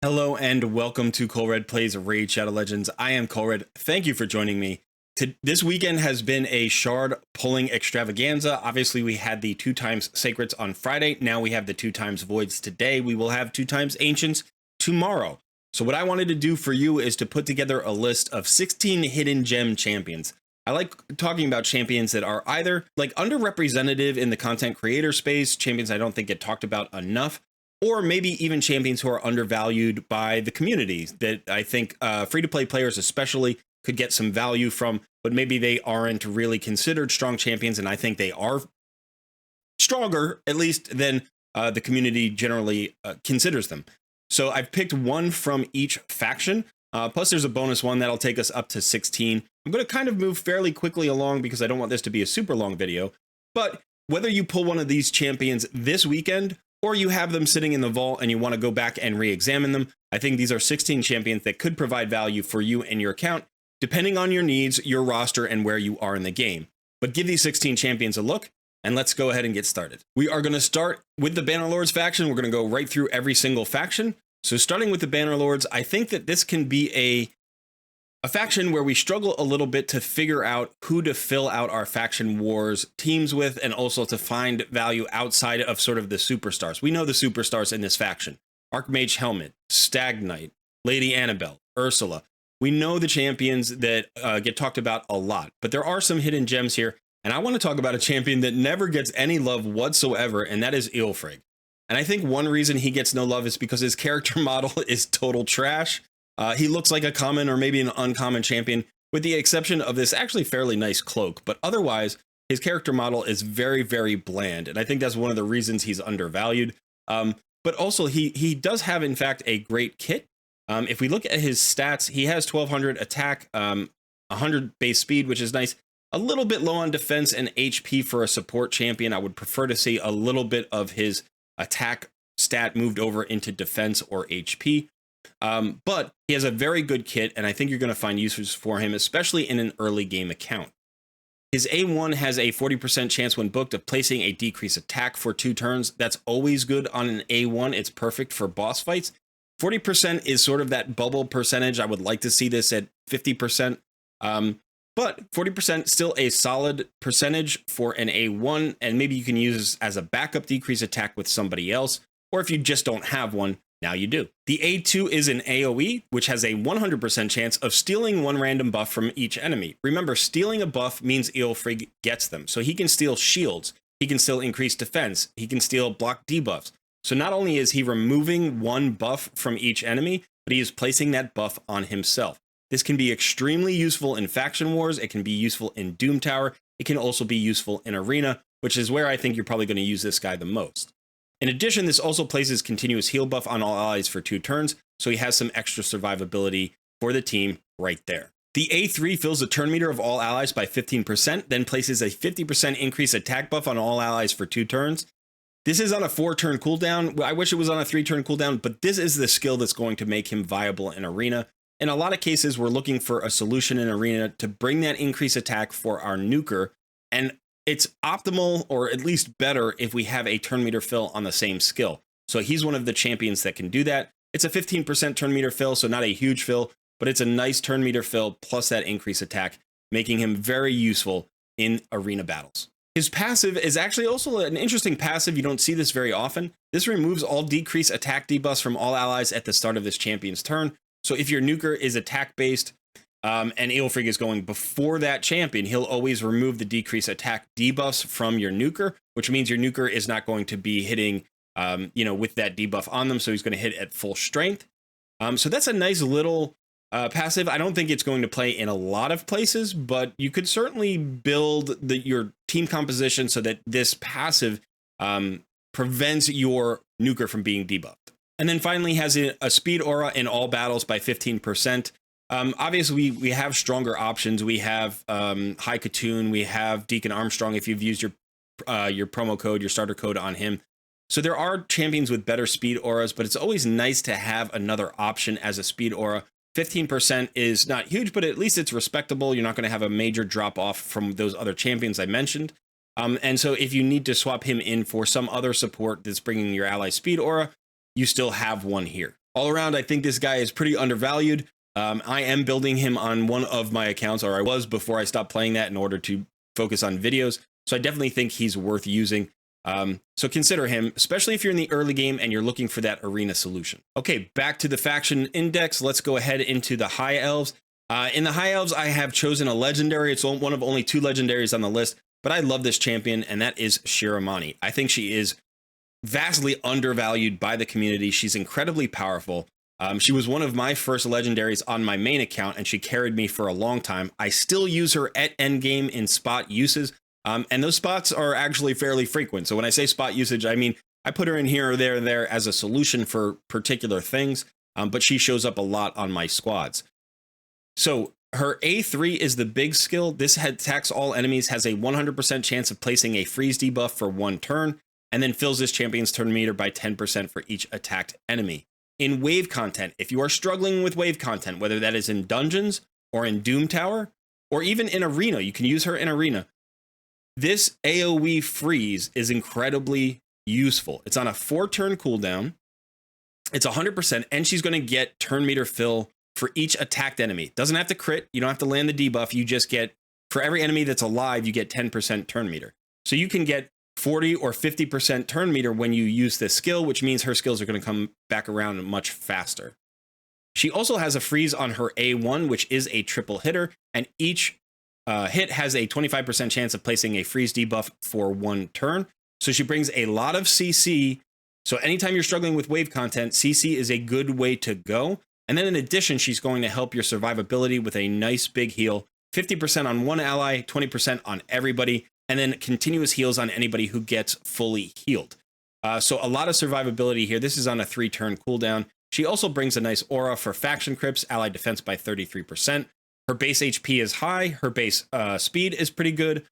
Hello and welcome to Colred Plays Raid Shadow Legends. I am Colred. Thank you for joining me. This weekend has been a shard pulling extravaganza. Obviously, we had the 2x Sacreds on Friday. Now we have the 2x Voids today. We will have 2x Ancients tomorrow. So what I wanted to do for you is to put together a list of 16 hidden gem champions. I like talking about champions that are either like underrepresented in the content creator space, champions I don't think get talked about enough, or maybe even champions who are undervalued by the community that I think free-to-play players especially could get some value from, but maybe they aren't really considered strong champions, and I think they are stronger, at least, than the community generally considers them. So I've picked one from each faction, plus there's a bonus one that'll take us up to 16. I'm going to kind of move fairly quickly along because I don't want this to be a super long video, but whether you pull one of these champions this weekend, or you have them sitting in the vault and you want to go back and re-examine them, I think these are 16 champions that could provide value for you and your account, depending on your needs, your roster, and where you are in the game. But give these 16 champions a look, and let's go ahead and get started. We are going to start with the Bannerlords faction. We're going to go right through every single faction. So starting with the Bannerlords, I think that this can be a faction where we struggle a little bit to figure out who to fill out our faction wars teams with, and also to find value outside of sort of the superstars. We know the superstars in this faction: Archmage Helmet, Stag Knight, Lady Annabelle, Ursula. We know the champions that get talked about a lot, but there are some hidden gems here, and I want to talk about a champion that never gets any love whatsoever, and that is Aelfric. And I think one reason he gets no love is because his character model is total trash. He looks like a common or maybe an uncommon champion, with the exception of this actually fairly nice cloak. But otherwise, his character model is very, very bland. And I think that's one of the reasons he's undervalued. But also, he does have, in fact, a great kit. If we look at his stats, he has 1200 attack, 100 base speed, which is nice. A little bit low on defense and HP for a support champion. I would prefer to see a little bit of his attack stat moved over into defense or HP. But he has a very good kit, and I think you're going to find uses for him, especially in an early game account. His A1 has a 40% chance when booked of placing a decreased attack for 2 turns. That's always good on an A1. It's perfect for boss fights. 40% is sort of that bubble percentage. I would like to see this at 50%. But 40% still a solid percentage for an A1, and maybe you can use this as a backup decrease attack with somebody else, or if you just don't have one, now you do. The A2 is an AoE, which has a 100% chance of stealing one random buff from each enemy. Remember, stealing a buff means Aelfric gets them. So he can steal shields, he can still increase defense, he can steal block debuffs. So not only is he removing one buff from each enemy, but he is placing that buff on himself. This can be extremely useful in faction wars, it can be useful in Doom Tower, it can also be useful in Arena, which is where I think you're probably going to use this guy the most. In addition, this also places continuous heal buff on all allies for 2 turns, so he has some extra survivability for the team right there. The A3 fills the turn meter of all allies by 15%, then places a 50% increased attack buff on all allies for 2 turns. This is on a 4-turn cooldown. I wish it was on a 3-turn cooldown, but this is the skill that's going to make him viable in Arena. In a lot of cases, we're looking for a solution in Arena to bring that increased attack for our nuker, and it's optimal, or at least better, if we have a turn meter fill on the same skill. So he's one of the champions that can do that. It's a 15% turn meter fill, so not a huge fill, but it's a nice turn meter fill plus that increased attack, making him very useful in arena battles. His passive is actually also an interesting passive. You don't see this very often. This removes all decreased attack debuffs from all allies at the start of this champion's turn. So if your nuker is attack based, and Aelfric is going before that champion, he'll always remove the decreased attack debuffs from your nuker, which means your nuker is not going to be hitting, with that debuff on them. So he's going to hit at full strength. So that's a nice little passive. I don't think it's going to play in a lot of places, but you could certainly build your team composition so that this passive prevents your nuker from being debuffed. And then finally has a speed aura in all battles by 15%. Obviously, we have stronger options. We have High Katoon, we have Deacon Armstrong if you've used your promo code, your starter code on him. So there are champions with better speed auras, but it's always nice to have another option as a speed aura. 15% is not huge, but at least it's respectable. You're not going to have a major drop off from those other champions I mentioned. And so if you need to swap him in for some other support that's bringing your ally speed aura, you still have one here. All around, I think this guy is pretty undervalued. I am building him on one of my accounts, or I was before I stopped playing that in order to focus on videos. So I definitely think he's worth using. So consider him, especially if you're in the early game and you're looking for that arena solution. Okay, back to the faction index. Let's go ahead into the High Elves. In the High Elves, I have chosen a legendary. It's one of only 2 legendaries on the list, but I love this champion, and that is Shiramani. I think she is vastly undervalued by the community. She's incredibly powerful. She was one of my first legendaries on my main account, and she carried me for a long time. I still use her at endgame in spot uses, and those spots are actually fairly frequent. So when I say spot usage, I mean I put her in here or there as a solution for particular things, but she shows up a lot on my squads. So her A3 is the big skill. This attacks all enemies, has a 100% chance of placing a freeze debuff for 1 turn, and then fills this champion's turn meter by 10% for each attacked enemy. In wave content, if you are struggling with wave content, whether that is in dungeons or in Doom Tower, or even in arena, you can use her in arena. This AoE freeze is incredibly useful. It's on a 4-turn cooldown. It's 100%, and she's going to get turn meter fill for each attacked enemy. Doesn't have to crit. You don't have to land the debuff. You just get, for every enemy that's alive, you get 10% turn meter. So you can get 40 or 50% turn meter when you use this skill, which means her skills are going to come back around much faster. She also has a freeze on her A1, which is a triple hitter, and each hit has a 25% chance of placing a freeze debuff for 1 turn. So she brings a lot of CC. So anytime you're struggling with wave content, CC is a good way to go. And then in addition, she's going to help your survivability with a nice big heal, 50% on one ally, 20% on everybody, and then continuous heals on anybody who gets fully healed. So a lot of survivability here. This is on a 3-turn cooldown. She also brings a nice aura for faction crips, ally defense by 33%. Her base HP is high. Her base speed is pretty good.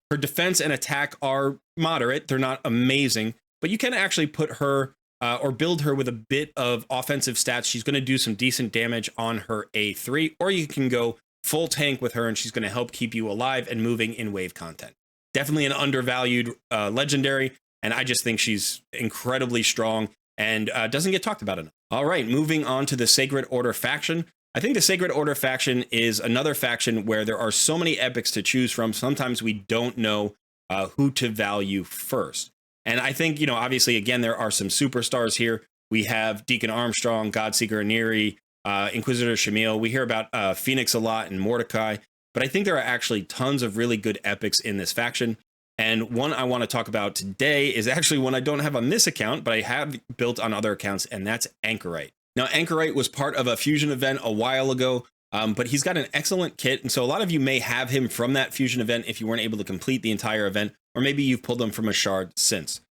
Her defense and attack are moderate. They're not amazing, but you can actually put her or build her with a bit of offensive stats. She's going to do some decent damage on her A3, or you can go full tank with her and she's going to help keep you alive and moving in wave content. Definitely an undervalued legendary, and I just think she's incredibly strong and doesn't get talked about enough. All right, moving on to the Sacred Order faction. I think the Sacred Order faction is another faction where there are so many epics to choose from. Sometimes we don't know who to value first. And I think, you know, obviously, again, there are some superstars here. We have Deacon Armstrong, Godseeker Aniri, Inquisitor Shamil. We hear about Phoenix a lot and Mordecai. But I think there are actually tons of really good epics in this faction. And one I want to talk about today is actually one I don't have on this account, but I have built on other accounts, and that's Anchorite. Now, Anchorite was part of a fusion event a while ago, but he's got an excellent kit. And so a lot of you may have him from that fusion event if you weren't able to complete the entire event, or maybe you've pulled him from a shard since.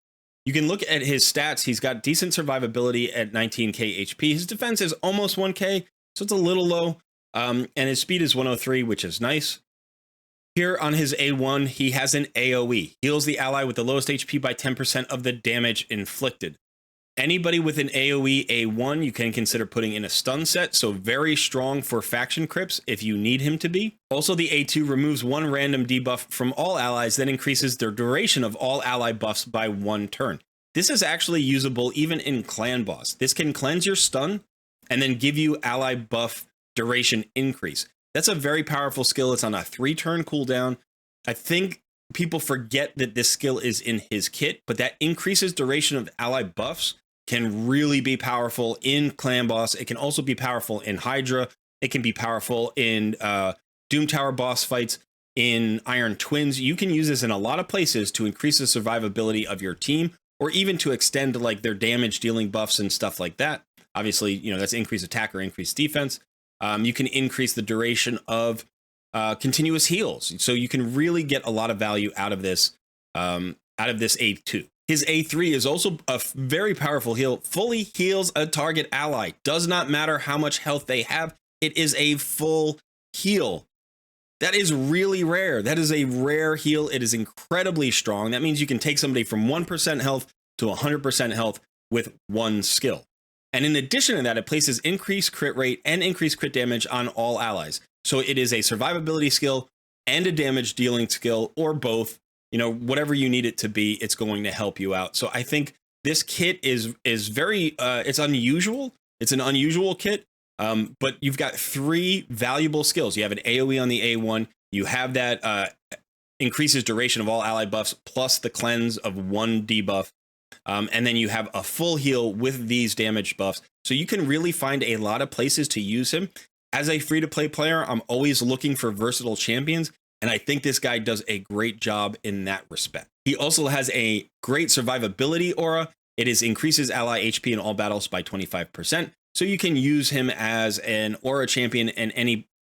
You can look at his stats. He's got decent survivability at 19k HP. His defense is almost 1k, so it's a little low. And his speed is 103, which is nice. Here on his A1, he has an AoE. Heals the ally with the lowest HP by 10% of the damage inflicted. Anybody with an AoE A1, you can consider putting in a stun set, so very strong for faction crips if you need him to be. Also, the A2 removes 1 random debuff from all allies, then increases their duration of all ally buffs by 1 turn. This is actually usable even in Clan Boss. This can cleanse your stun and then give you ally buff duration increase. That's a very powerful skill. It's on a 3-turn cooldown. I think people forget that this skill is in his kit, but that increases duration of ally buffs can really be powerful in Clan Boss. It can also be powerful in Hydra. It can be powerful in Doom Tower boss fights, in Iron Twins. You can use this in a lot of places to increase the survivability of your team, or even to extend like their damage dealing buffs and stuff like that. Obviously, you know, that's increased attack or increased defense. You can increase the duration of continuous heals. So you can really get a lot of value out of this A2. His A3 is also a very powerful heal. Fully heals a target ally. Does not matter how much health they have. It is a full heal. That is really rare. That is a rare heal. It is incredibly strong. That means you can take somebody from 1% health to 100% health with one skill. And in addition to that, it places increased crit rate and increased crit damage on all allies. So it is a survivability skill and a damage dealing skill, or both. You know, whatever you need it to be, it's going to help you out. So I think this kit is very, it's unusual, It's an unusual kit, but you've got 3 valuable skills. You have an AoE on the A1. You have that increases duration of all ally buffs plus the cleanse of 1 debuff. And then you have a full heal with these damage buffs. So you can really find a lot of places to use him. As a free-to-play player, I'm always looking for versatile champions, and I think this guy does a great job in that respect. He also has a great survivability aura. It increases ally HP in all battles by 25%. So you can use him as an aura champion in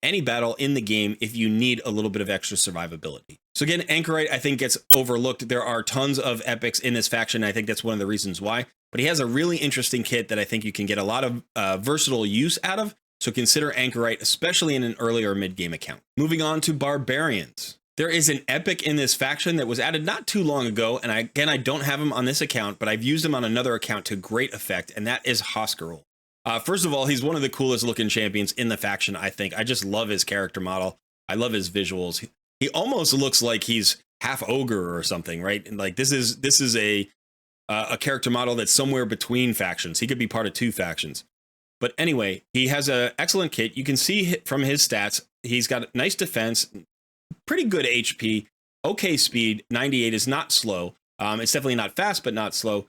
any battle in the game if you need a little bit of extra survivability. So again, Anchorite I think gets overlooked. There are tons of epics in this faction. I think that's one of the reasons why. But he has a really interesting kit that I think you can get a lot of versatile use out of. So consider Anchorite, especially in an earlier mid-game account. Moving on to Barbarians. There is an epic in this faction that was added not too long ago. And I don't have him on this account, but I've used him on another account to great effect. And that is Hoskarol. First of all, he's one of the coolest looking champions in the faction, I think. I just love his character model. I love his visuals. He almost looks like he's half ogre or something, right? And like this is a character model that's somewhere between factions. He could be part of 2 factions. But anyway, he has an excellent kit. You can see from his stats, he's got nice defense, pretty good HP, okay speed. 98 is not slow. It's definitely not fast, but not slow.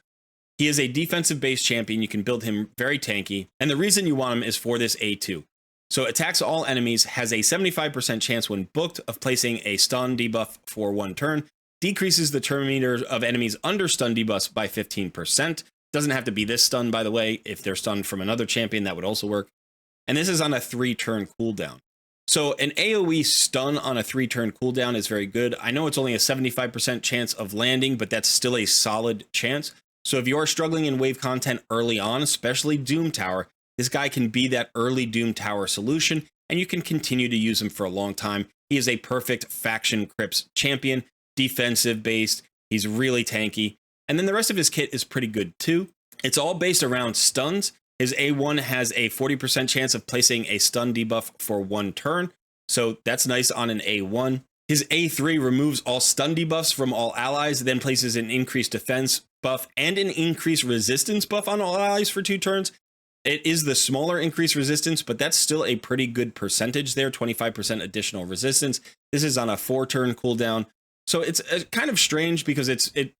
He is a defensive-based champion. You can build him very tanky. And the reason you want him is for this A2. So attacks all enemies, has a 75% chance when booked of placing a stun debuff for 1 turn, decreases the turn meter of enemies under stun debuffs by 15%. Doesn't have to be this stun, by the way. If they're stunned from another champion, that would also work. And this is on a 3-turn cooldown. So an AoE stun on a 3-turn cooldown is very good. I know it's only a 75% chance of landing, but that's still a solid chance. So if you are struggling in wave content early on, especially Doom Tower, this guy can be that early Doom Tower solution, and you can continue to use him for a long time. He is a perfect faction Crypts champion, defensive based. He's really tanky. And then the rest of his kit is pretty good too. It's all based around stuns. His A1 has a 40% chance of placing a stun debuff for 1 turn. So that's nice on an A1. His A3 removes all stun debuffs from all allies, then places an increased defense buff and an increased resistance buff on all allies for 2 turns. It is the smaller increased resistance, but that's still a pretty good percentage there, 25% additional resistance. This is on a 4-turn cooldown. So it's kind of strange because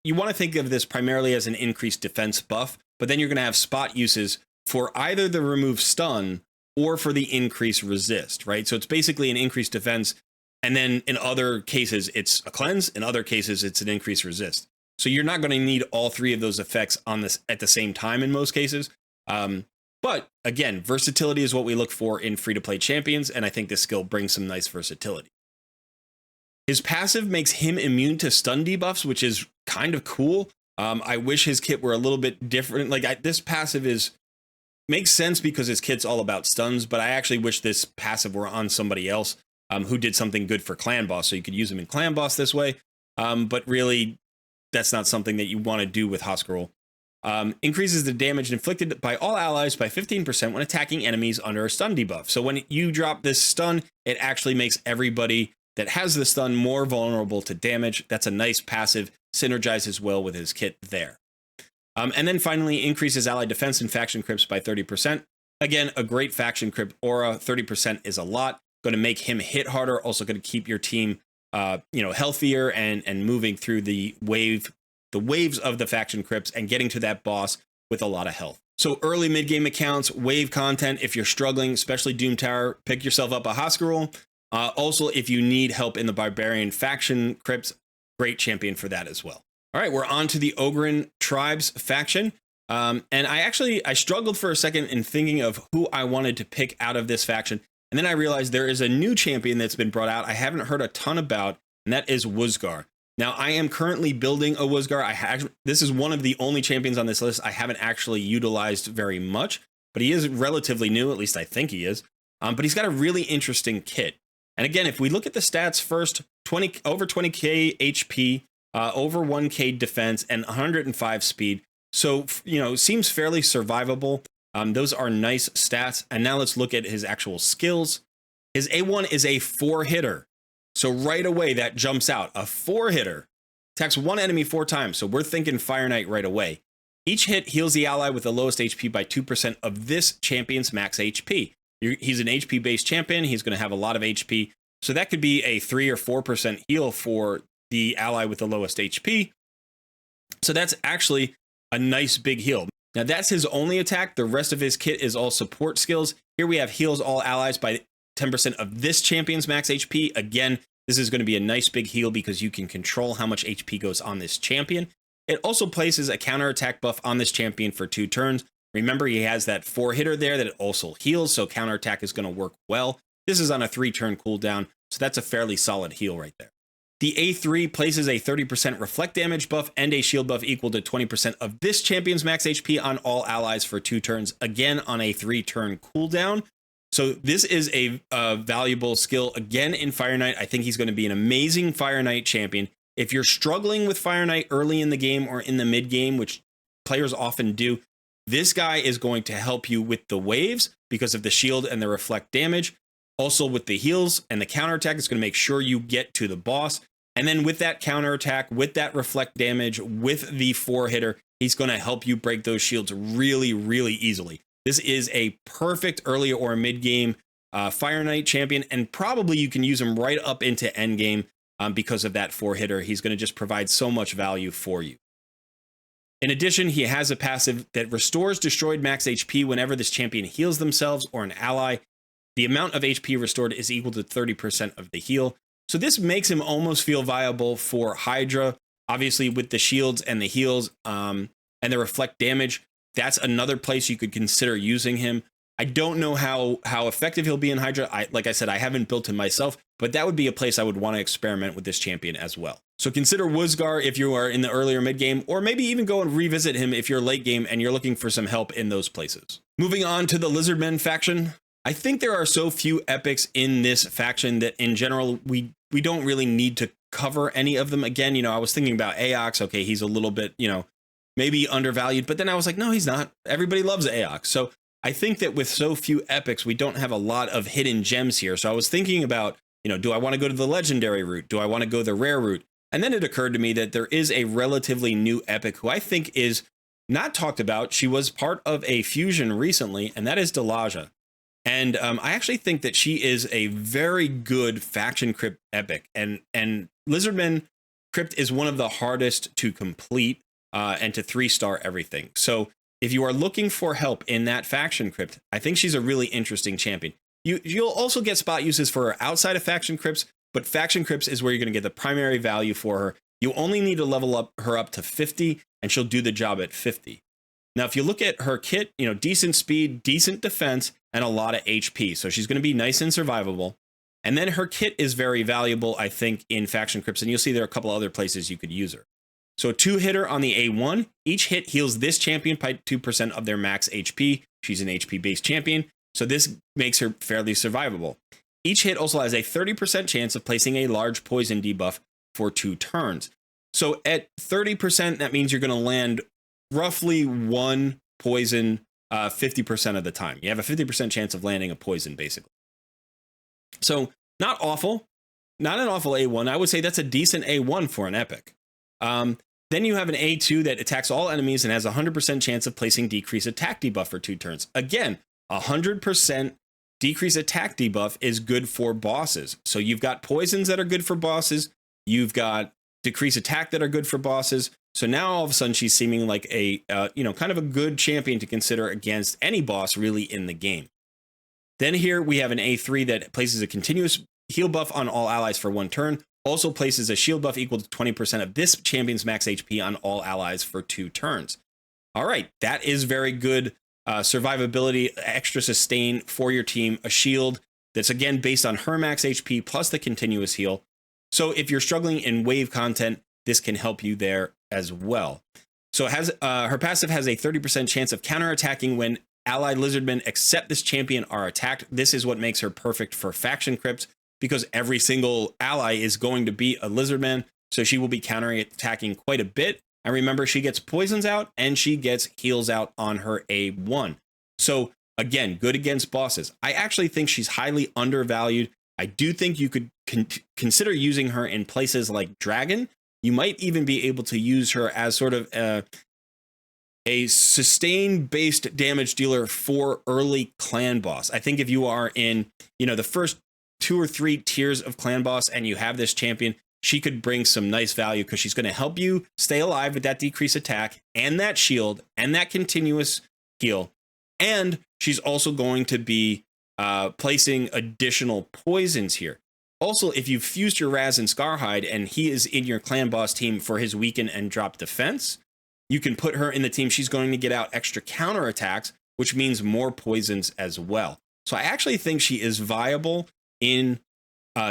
you want to think of this primarily as an increased defense buff, but then you're going to have spot uses for either the remove stun or for the increase resist, right? So it's basically an increased defense. And then in other cases, it's a cleanse. In other cases, it's an increased resist. So you're not going to need all 3 of those effects on this at the same time in most cases. But again, versatility is what we look for in free-to-play champions. And I think this skill brings some nice versatility. His passive makes him immune to stun debuffs, which is kind of cool. I wish his kit were a little bit different. Like this passive makes sense because his kit's all about stuns, but I actually wish this passive were on somebody else who did something good for Clan Boss, so you could use him in Clan Boss this way. But really, that's not something that you want to do with Hoskarol. Increases the damage inflicted by all allies by 15% when attacking enemies under a stun debuff. So when you drop this stun, it actually makes everybody that has the stun more vulnerable to damage. That's a nice passive, synergizes well with his kit there. And then finally, increases ally defense and faction crypts by 30%. Again, a great faction crypt aura. 30% is a lot. Going to make him hit harder. Also going to keep your team, healthier and moving through the waves of the faction crypts and getting to that boss with a lot of health. So early mid-game accounts, wave content. If you're struggling, especially Doom Tower, pick yourself up a Hoskarol. Also, if you need help in the Barbarian faction crypts, great champion for that as well. All right, we're on to the Ogryn Tribes faction. And I struggled for a second in thinking of who I wanted to pick out of this faction. And then I realized there is a new champion that's been brought out I haven't heard a ton about, and that is Wuzgar. Now, I am currently building a Wuzgar. This is one of the only champions on this list I haven't actually utilized very much, but he is relatively new, at least I think he is. But he's got a really interesting kit. And again, if we look at the stats first, over 20k HP, over 1k defense, and 105 speed. So, seems fairly survivable. Those are nice stats. And now let's look at his actual skills. His A1 is a 4-hitter. So right away, that jumps out. A 4-hitter. Attacks one enemy 4 times. So we're thinking Fire Knight right away. Each hit heals the ally with the lowest HP by 2% of this champion's max HP. He's an HP based champion. He's going to have a lot of HP. So that could be a 3 or 4% heal for the ally with the lowest HP. So that's actually a nice big heal. Now that's his only attack. The rest of his kit is all support skills. Here we have heals all allies by 10% of this champion's max HP. Again, this is going to be a nice big heal because you can control how much HP goes on this champion. It also places a counterattack buff on this champion for 2 turns. Remember, he has that 4-hitter there that it also heals, so counterattack is going to work well. This is on a 3-turn cooldown, so that's a fairly solid heal right there. The A3 places a 30% reflect damage buff and a shield buff equal to 20% of this champion's max HP on all allies for 2 turns, again on a 3-turn cooldown. So this is a valuable skill again in Fire Knight. I think he's going to be an amazing Fire Knight champion. If you're struggling with Fire Knight early in the game or in the mid game, which players often do, this guy is going to help you with the waves because of the shield and the reflect damage. Also with the heals and the counterattack, it's going to make sure you get to the boss. And then with that counterattack, with that reflect damage, with the 4-hitter, he's going to help you break those shields really, really easily. This is a perfect early or mid game Fire Knight champion, and probably you can use him right up into end game because of that 4-hitter. He's going to just provide so much value for you. In addition, he has a passive that restores destroyed max HP whenever this champion heals themselves or an ally. The amount of HP restored is equal to 30% of the heal. So this makes him almost feel viable for Hydra. Obviously, with the shields and the heals and the reflect damage, that's another place you could consider using him. I don't know how effective he'll be in Hydra. Like I said, I haven't built him myself, but that would be a place I would want to experiment with this champion as well. So consider Woosgar if you are in the earlier mid game, or maybe even go and revisit him if you're late game and you're looking for some help in those places. Moving on to the Lizardmen faction. I think there are so few epics in this faction that in general, we don't really need to cover any of them again. You know, I was thinking about Aox. Okay, he's a little bit, maybe undervalued, but then I was like, no, he's not. Everybody loves Aox. So I think that with so few epics, we don't have a lot of hidden gems here. So I was thinking about, do I want to go to the legendary route? Do I want to go the rare route? And then it occurred to me that there is a relatively new epic who I think is not talked about. She was part of a fusion recently, and that is Delaja. And I actually think that she is a very good faction crypt epic. And Lizardmen crypt is one of the hardest to complete and to 3-star everything. So if you are looking for help in that faction crypt, I think she's a really interesting champion. You'll also get spot uses for her outside of faction crypts, but faction crypts is where you're going to get the primary value for her. You only need to level up her up to 50, and she'll do the job at 50. Now, if you look at her kit, decent speed, decent defense, and a lot of HP. So she's going to be nice and survivable. And then her kit is very valuable, I think, in faction crypts, and you'll see there are a couple other places you could use her. So a 2-hitter on the A1, each hit heals this champion by 2% of their max HP. She's an HP-based champion, so this makes her fairly survivable. Each hit also has a 30% chance of placing a large poison debuff for 2 turns. So at 30%, that means you're going to land roughly 1 poison 50% of the time. You have a 50% chance of landing a poison, basically. So not awful, not an awful A1. I would say that's a decent A1 for an epic. Then you have an A2 that attacks all enemies and has a 100% chance of placing decrease attack debuff for 2 turns. Again, 100% decrease attack debuff is good for bosses. So you've got poisons that are good for bosses. You've got decrease attack that are good for bosses. So now all of a sudden she's seeming like a, kind of a good champion to consider against any boss really in the game. Then here we have an A3 that places a continuous heal buff on all allies for 1 turn. Also places a shield buff equal to 20% of this champion's max HP on all allies for 2 turns. All right, that is very good survivability, extra sustain for your team. A shield that's again based on her max HP plus the continuous heal. So if you're struggling in wave content, this can help you there as well. So it has her passive has a 30% chance of counterattacking when allied lizardmen except this champion are attacked. This is what makes her perfect for faction crypts, because every single ally is going to be a lizardman, so she will be counterattacking quite a bit. And remember, she gets poisons out and she gets heals out on her A1. So again, good against bosses. I actually think she's highly undervalued. I do think you could consider using her in places like Dragon. You might even be able to use her as sort of a sustained based damage dealer for early clan boss. I think if you are in, the first 2 or 3 tiers of clan boss and you have this champion, she could bring some nice value because she's going to help you stay alive with that decreased attack and that shield and that continuous heal. And she's also going to be placing additional poisons here. Also, if you've fused your Raz and Scarhide and he is in your clan boss team for his weaken and drop defense, you can put her in the team. She's going to get out extra counter attacks, which means more poisons as well. So I actually think she is viable in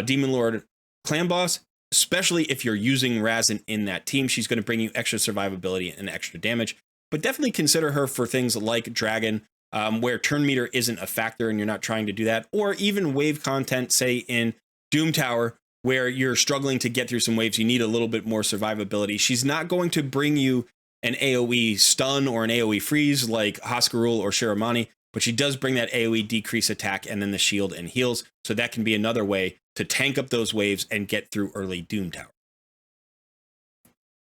Demon Lord clan boss, especially if you're using Razin in that team. She's going to bring you extra survivability and extra damage, but definitely consider her for things like Dragon, where turn meter isn't a factor and you're not trying to do that, or even wave content, say in Doom Tower, where you're struggling to get through some waves, you need a little bit more survivability. She's not going to bring you an AoE stun or an AoE freeze like Hoskarul or Shiramani, but she does bring that AoE decrease attack and then the shield and heals, so that can be another way to tank up those waves and get through early Doom Tower.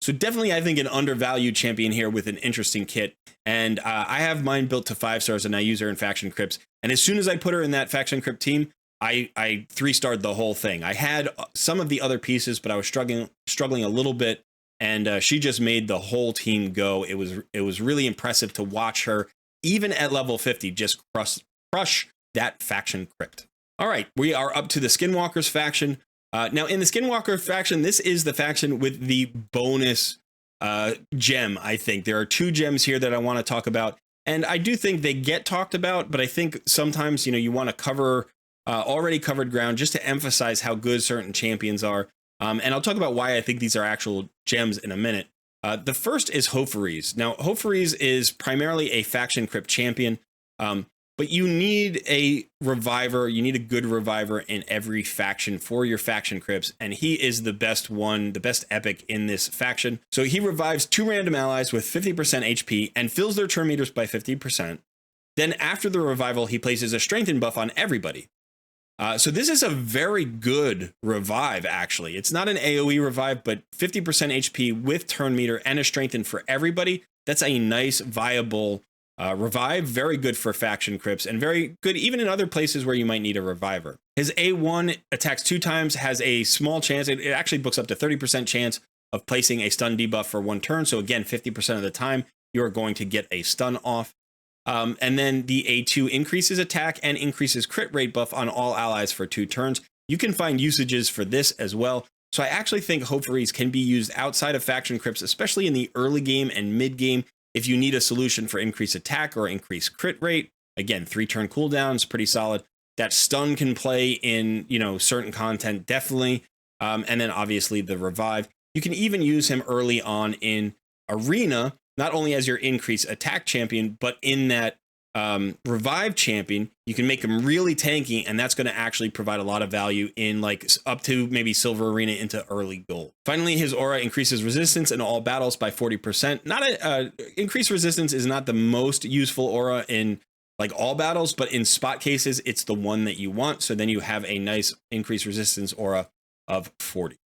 So definitely, I think, an undervalued champion here with an interesting kit. And I have mine built to 5 stars and I use her in Faction Crypts. And as soon as I put her in that Faction Crypt team, I 3-starred the whole thing. I had some of the other pieces, but I was struggling a little bit. And she just made the whole team go. It was really impressive to watch her, even at level 50, just crush that Faction Crypt. All right, we are up to the Skinwalkers faction. Now, in the Skinwalker faction, this is the faction with the bonus gem, I think. There are 2 gems here that I want to talk about. And I do think they get talked about, but I think sometimes, you want to cover already covered ground just to emphasize how good certain champions are. And I'll talk about why I think these are actual gems in a minute. The first is Hofaries. Now, Hofaries is primarily a Faction Crypt champion, but you need a reviver. You need a good reviver in every faction for your Faction Crypts, and he is the best one, the best epic in this faction. So he revives 2 random allies with 50% HP and fills their turn meters by 50%. Then after the revival, he places a strengthen buff on everybody. So this is a very good revive, actually. It's not an AoE revive, but 50% HP with turn meter and a strengthen for everybody. That's a nice, viable revive. Very good for Faction Crypts and very good even in other places where you might need a reviver. His A1 attacks 2 times, has a small chance. It actually books up to 30% chance of placing a stun debuff for 1 turn. So again, 50% of the time, you're going to get a stun off. And then the A2 increases attack and increases crit rate buff on all allies for 2 turns. You can find usages for this as well. So I actually think Hofaries can be used outside of Faction Crypts, especially in the early game and mid game, if you need a solution for increased attack or increased crit rate. Again, 3-turn cooldowns, pretty solid. That stun can play in, certain content, definitely. And then obviously the revive. You can even use him early on in Arena, not only as your increased attack champion, but in that revive champion, you can make him really tanky, and that's going to actually provide a lot of value in like up to maybe Silver Arena into early gold. Finally, his aura increases resistance in all battles by 40%. Not increased resistance is not the most useful aura in like all battles, but in spot cases, it's the one that you want. So then you have a nice increased resistance aura of 40.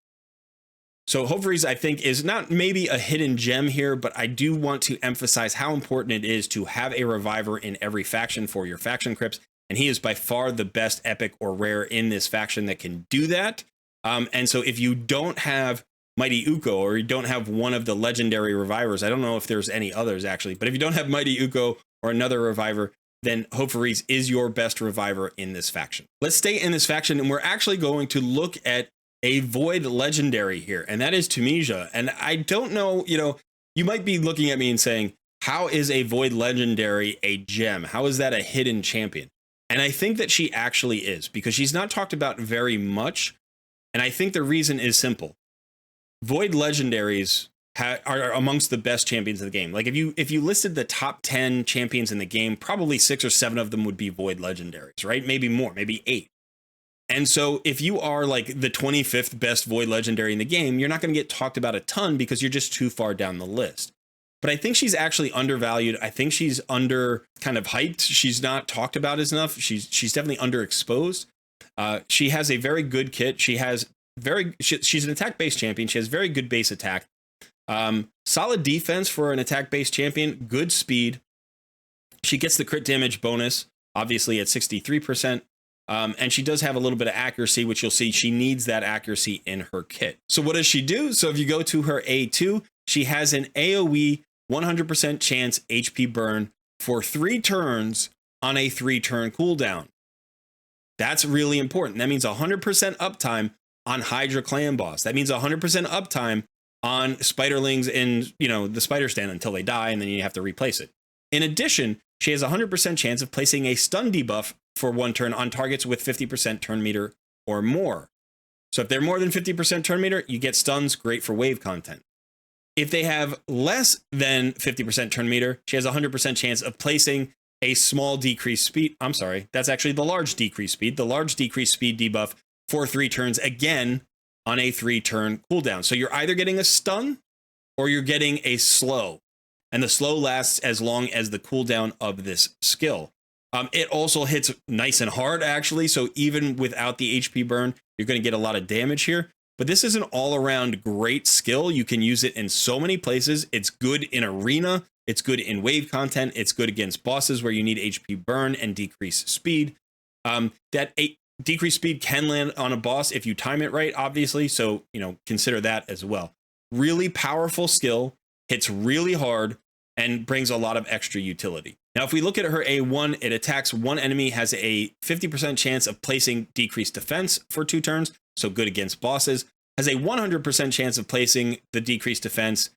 So Hofaries, I think, is not maybe a hidden gem here, but I do want to emphasize how important it is to have a reviver in every faction for your Faction Crypts. And he is by far the best epic or rare in this faction that can do that. And so if you don't have Mighty Uko, or you don't have one of the legendary revivers, I don't know if there's any others actually, but if you don't have Mighty Uko or another reviver, then Hofaries is your best reviver in this faction. Let's stay in this faction, and we're actually going to look at a void legendary here, and that is Tunisia. And I don't know, you might be looking at me and saying, how is a void legendary a gem? How is that a hidden champion? And I think that she actually is, because she's not talked about very much. And I think the reason is simple. Void legendaries are amongst the best champions in the game. Like if you listed the top 10 champions in the game, probably 6 or 7 of them would be void legendaries, right? Maybe more, maybe 8. And so if you are like the 25th best void legendary in the game, you're not going to get talked about a ton because you're just too far down the list. But I think she's actually undervalued. I think she's under kind of hyped. She's not talked about as enough. She's definitely underexposed. She has a very good kit. She's an attack based champion. She has very good base attack. Solid defense for an attack-based champion, good speed. She gets the crit damage bonus, obviously at 63%. And she does have a little bit of accuracy, which you'll see she needs that accuracy in her kit. So what does she do? So if you go to her A2, she has an AoE 100% chance HP burn for 3 turns on a 3-turn cooldown. That's really important. That means 100% uptime on Hydra Clan Boss. That means 100% uptime on Spiderlings in, the Spider Stand until they die, and then you have to replace it. In addition, she has a 100% chance of placing a stun debuff for 1 turn on targets with 50% turn meter or more. So if they're more than 50% turn meter, you get stuns, great for wave content. If they have less than 50% turn meter, she has a 100% chance of placing a small decreased speed. I'm sorry, that's actually the large decreased speed. The large decreased speed debuff for 3 turns, again, on a 3-turn cooldown. So you're either getting a stun or you're getting a slow. And the slow lasts as long as the cooldown of this skill. It also hits nice and hard, actually. So even without the HP burn, you're going to get a lot of damage here. But this is an all-around great skill. You can use it in so many places. It's good in arena. It's good in wave content. It's good against bosses where you need HP burn and decreased speed. Decreased speed can land on a boss if you time it right, obviously. So, consider that as well. Really powerful skill, hits really hard, and brings a lot of extra utility. Now, if we look at her A1, it attacks one enemy, has a 50% chance of placing decreased defense for 2 turns, so good against bosses. Has a 100% chance of placing the decreased defense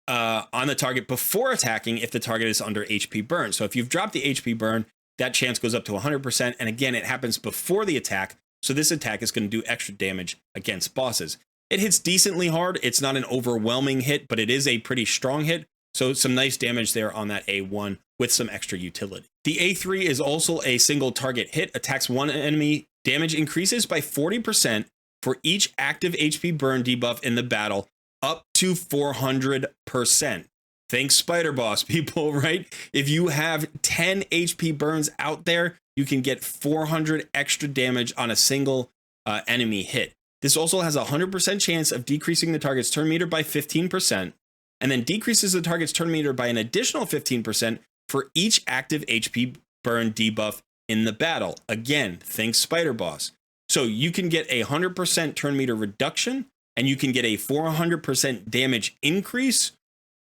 on the target before attacking if the target is under HP burn. So if you've dropped the HP burn, that chance goes up to 100%. And again, it happens before the attack. So this attack is going to do extra damage against bosses. It hits decently hard. It's not an overwhelming hit, but it is a pretty strong hit. So some nice damage there on that A1 with some extra utility. The A3 is also a single target hit, attacks one enemy, damage increases by 40% for each active HP burn debuff in the battle, up to 400%. Think Spider Boss, people, right? If you have 10 HP burns out there, you can get 400 extra damage on a single enemy hit. This also has a 100% chance of decreasing the target's turn meter by 15%, and then decreases the target's turn meter by an additional 15% for each active HP burn debuff in the battle. Again, think Spider Boss. So you can get a 100% turn meter reduction, and you can get a 400% damage increase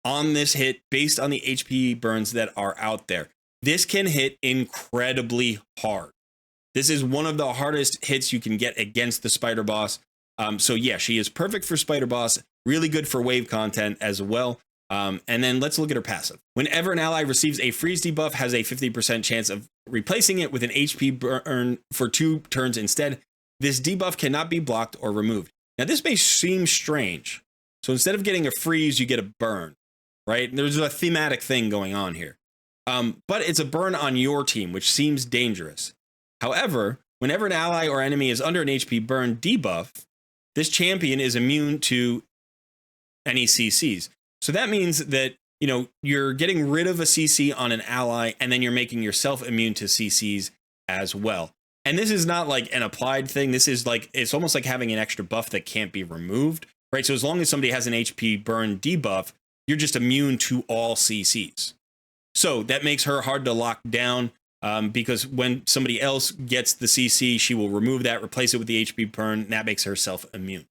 on this hit based on the HP burns that are out there. This can hit incredibly hard. This is one of the hardest hits you can get against the Spider Boss. So yeah, she is perfect for Spider Boss, really good for wave content as well. And then let's look at her passive. Whenever an ally receives a freeze debuff, has a 50% chance of replacing it with an HP burn for 2 turns instead. This debuff cannot be blocked or removed. Now this may seem strange. So instead of getting a freeze, you get a burn, right? There's a thematic thing going on here. But it's a burn on your team, which seems dangerous. However, whenever an ally or enemy is under an HP burn debuff, this champion is immune to any CCs. So that means that, you're getting rid of a CC on an ally, and then you're making yourself immune to CCs as well. And this is not like an applied thing. This is like, it's almost like having an extra buff that can't be removed, right? So as long as somebody has an HP burn debuff, you're just immune to all CCs. So that makes her hard to lock down. Because when somebody else gets the CC, she will remove that, replace it with the HP burn, and that makes her self-immune.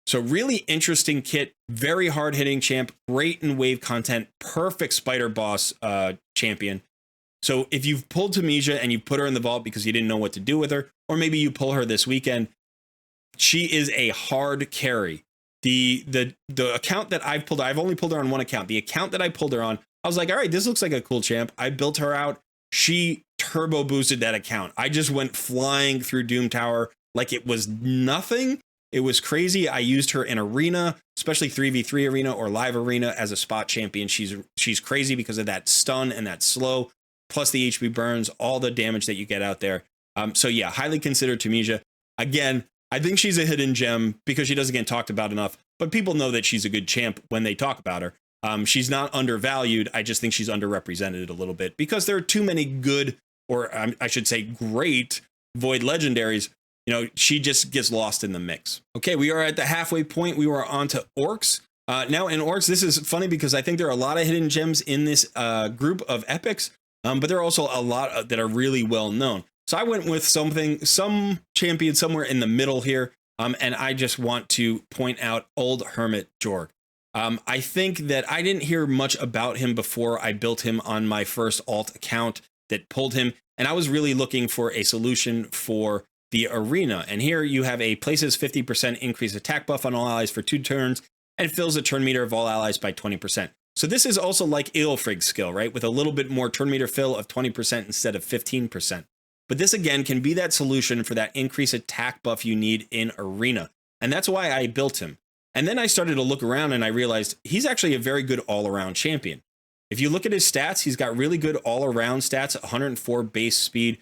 So really interesting kit, very hard-hitting champ, great in wave content, perfect Spider Boss champion. So if you've pulled Tamesia and you put her in the vault because you didn't know what to do with her, or maybe you pull her this weekend, she is a hard carry. The account that I've pulled, I've only pulled her on one account. The account that I pulled her on, I was like, all right, this looks like a cool champ. I built her out. She turbo boosted that account. I just went flying through Doom Tower like it was nothing. It was crazy. I used her in arena, especially 3v3 arena or live arena as a spot champion. She's crazy because of that stun and that slow, plus the HP burns, all the damage that you get out there. So yeah, highly considered Tamesia. Again, I think she's a hidden gem because she doesn't get talked about enough, but people know that she's a good champ when they talk about her. She's not undervalued. I just think she's underrepresented a little bit because there are too many good, or I should say great, Void legendaries. She just gets lost in the mix. Okay, we are at the halfway point. We were on to Orcs. Now in Orcs, this is funny because I think there are a lot of hidden gems in this group of epics, but there are also a lot that are really well known. So I went with some champion somewhere in the middle here, and I just want to point out Old Hermit Jorg. I think that I didn't hear much about him before I built him on my first alt account that pulled him, and I was really looking for a solution for the arena. And here you have a places 50% increased attack buff on all allies for 2 turns, and fills the turn meter of all allies by 20%. So this is also like Ilfrig's skill, right? With a little bit more turn meter fill of 20% instead of 15%. But this again can be that solution for that increased attack buff you need in arena. And that's why I built him. And then I started to look around and I realized he's actually a very good all-around champion. If you look at his stats, he's got really good all-around stats, 104 base speed,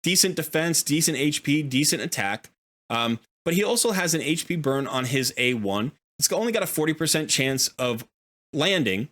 decent defense, decent HP, decent attack. But he also has an HP burn on his A1. It's only got a 40% chance of landing.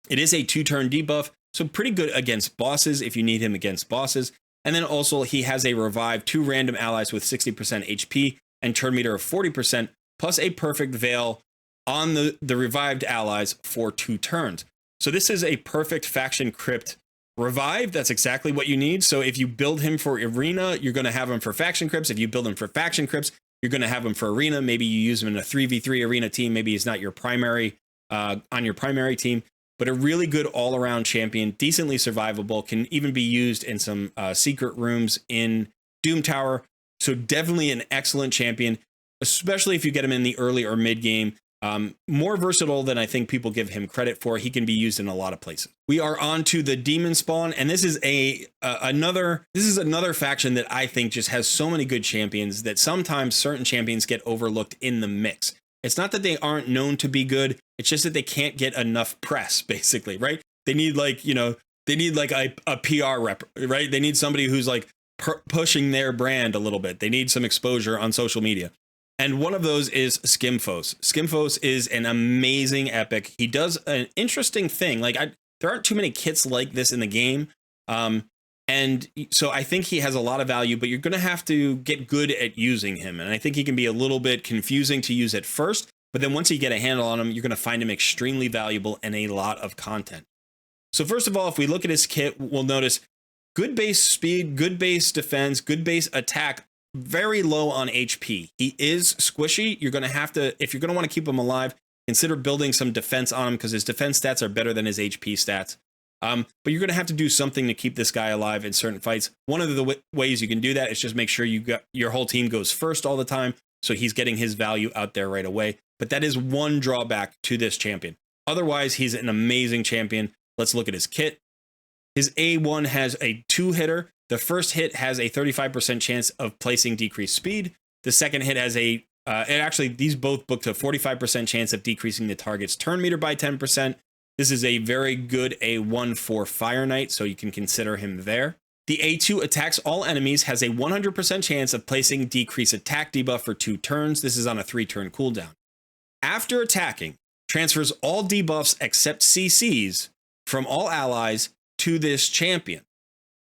It is a 2-turn debuff, so pretty good against bosses if you need him against bosses. And then also he has a revive 2 random allies with 60% HP and turn meter of 40%, plus a perfect veil on the revived allies for 2 turns. So this is a perfect faction crypt revive. That's exactly what you need. So if you build him for arena, you're going to have him for faction crypts. If you build him for faction crypts, you're going to have him for arena. Maybe you use him in a 3v3 arena team. Maybe he's not your primary on your primary team, but a really good all-around champion, decently survivable, can even be used in some secret rooms in Doom Tower. So definitely an excellent champion, especially if you get him in the early or mid game. More versatile than I think people give him credit for. He can be used in a lot of places. We are on to the Demonspawn, and this is another faction that I think just has so many good champions that sometimes certain champions get overlooked in the mix. It's not that they aren't known to be good. It's just that they can't get enough press, basically, right? They need a PR rep, right? They need somebody who's like pushing their brand a little bit. They need some exposure on social media. And one of those is Skimfos. Skimfos is an amazing epic. He does an interesting thing. There aren't too many kits like this in the game. And so I think he has a lot of value, but you're going to have to get good at using him. And I think he can be a little bit confusing to use at first, but then once you get a handle on him, you're going to find him extremely valuable and a lot of content. So first of all, if we look at his kit, we'll notice good base speed, good base defense, good base attack, very low on HP. He is squishy. You're going to have to, if you're going to want to keep him alive, consider building some defense on him because his defense stats are better than his HP stats. But you're going to have to do something to keep this guy alive in certain fights. One of the ways you can do that is just make sure your whole team goes first all the time, so he's getting his value out there right away. But that is one drawback to this champion. Otherwise, he's an amazing champion. Let's look at his kit. His A1 has a 2-hitter. The first hit has a 35% chance of placing decreased speed. The second hit has these both booked a 45% chance of decreasing the target's turn meter by 10%. This is a very good A1 for Fire Knight, so you can consider him there. The A2 attacks all enemies, has a 100% chance of placing decreased attack debuff for 2 turns. This is on a 3-turn cooldown. After attacking, transfers all debuffs except CCs from all allies to this champion.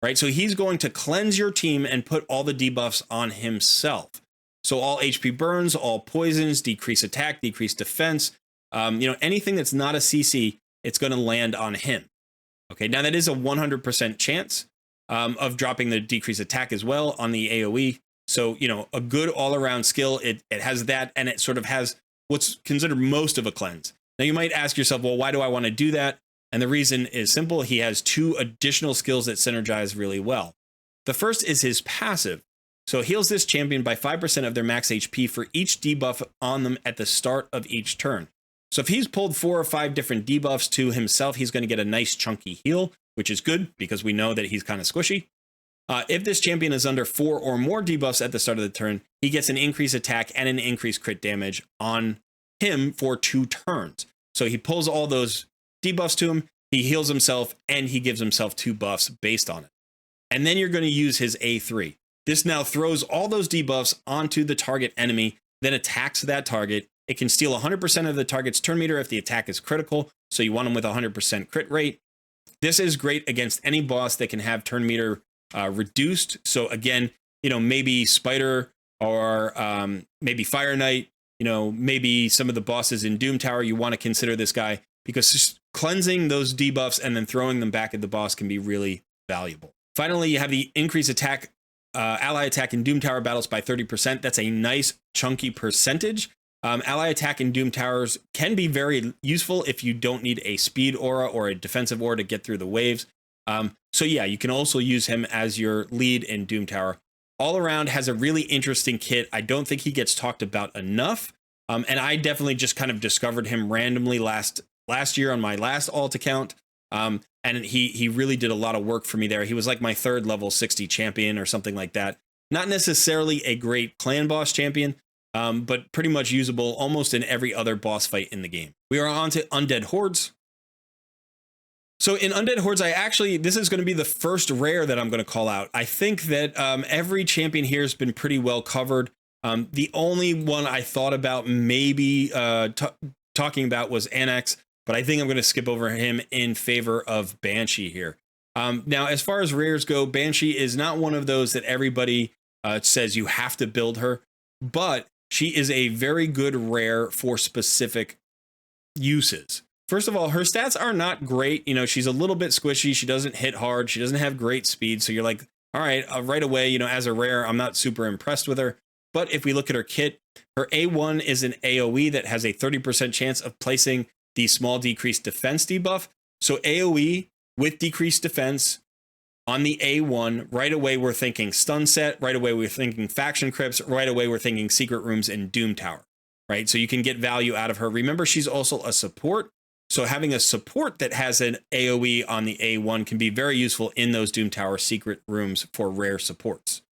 Right, so he's going to cleanse your team and put all the debuffs on himself. So all HP burns, all poisons, decrease attack, decrease defense, anything that's not a CC, it's going to land on him. Okay, now that is a 100% chance of dropping the decreased attack as well on the AoE. So, a good all-around skill. It has that, and it sort of has what's considered most of a cleanse. Now you might ask yourself, well, why do I want to do that? And the reason is simple. He has 2 additional skills that synergize really well. The first is his passive. So it heals this champion by 5% of their max HP for each debuff on them at the start of each turn. So if he's pulled 4 or 5 different debuffs to himself, he's going to get a nice chunky heal, which is good because we know that he's kind of squishy. If this champion is under 4 or more debuffs at the start of the turn, he gets an increased attack and an increased crit damage on him for 2 turns. So he pulls all those debuffs to him, he heals himself, and he gives himself 2 buffs based on it. And then you're going to use his A3. This now throws all those debuffs onto the target enemy, then attacks that target. It can steal 100% of the target's turn meter if the attack is critical, so you want him with 100% crit rate. This is great against any boss that can have turn meter reduced. So again, maybe Spider or maybe Fire Knight, you know, maybe some of the bosses in Doom Tower, you want to consider this guy, because just cleansing those debuffs and then throwing them back at the boss can be really valuable. Finally, you have the increased attack, ally attack in Doom Tower battles by 30%. That's a nice chunky percentage. Ally attack in Doom Towers can be very useful if you don't need a speed aura or a defensive aura to get through the waves. So yeah, you can also use him as your lead in Doom Tower. All around has a really interesting kit. I don't think he gets talked about enough. And I definitely just kind of discovered him randomly last year on my last alt account. And he really did a lot of work for me there. He was like my 3rd level 60 champion or something like that. Not necessarily a great clan boss champion, but pretty much usable almost in every other boss fight in the game. We are on to Undead Hordes. So in Undead Hordes, this is going to be the first rare that I'm going to call out. I think that every champion here has been pretty well covered. The only one I thought about maybe talking about was Annex, but I think I'm going to skip over him in favor of Banshee here. Now, as far as rares go, Banshee is not one of those that everybody says you have to build her, but she is a very good rare for specific uses. First of all, her stats are not great. You know, she's a little bit squishy. She doesn't hit hard. She doesn't have great speed. So you're like, all right, right away, you know, as a rare, I'm not super impressed with her. But if we look at her kit, her A1 is an AoE that has a 30% chance of placing the small decreased defense debuff. So AoE with decreased defense on the A1, right away we're thinking stun set, right away we're thinking faction crypts, right away we're thinking secret rooms and Doom Tower, right? So you can get value out of her. Remember, she's also a support. So having a support that has an AoE on the A1 can be very useful in those Doom Tower secret rooms for rare supports.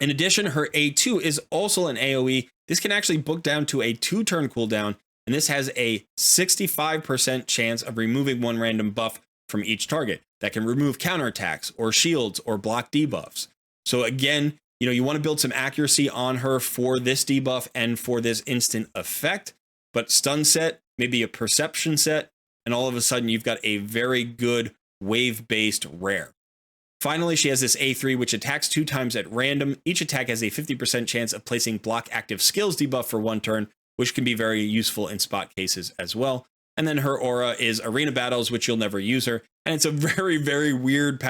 In addition, her A2 is also an AoE. This can actually book down to a 2-turn cooldown, and this has a 65% chance of removing one random buff from each target. That can remove counterattacks or shields or block debuffs. So again, you know, you want to build some accuracy on her for this debuff and for this instant effect, but stun set, maybe a perception set, and all of a sudden you've got a very good wave-based rare. Finally, she has this A3, which attacks 2 times at random. Each attack has a 50% chance of placing block active skills debuff for 1 turn, which can be very useful in spot cases as well. And then her aura is Arena Battles, which you'll never use her. And it's a very, very weird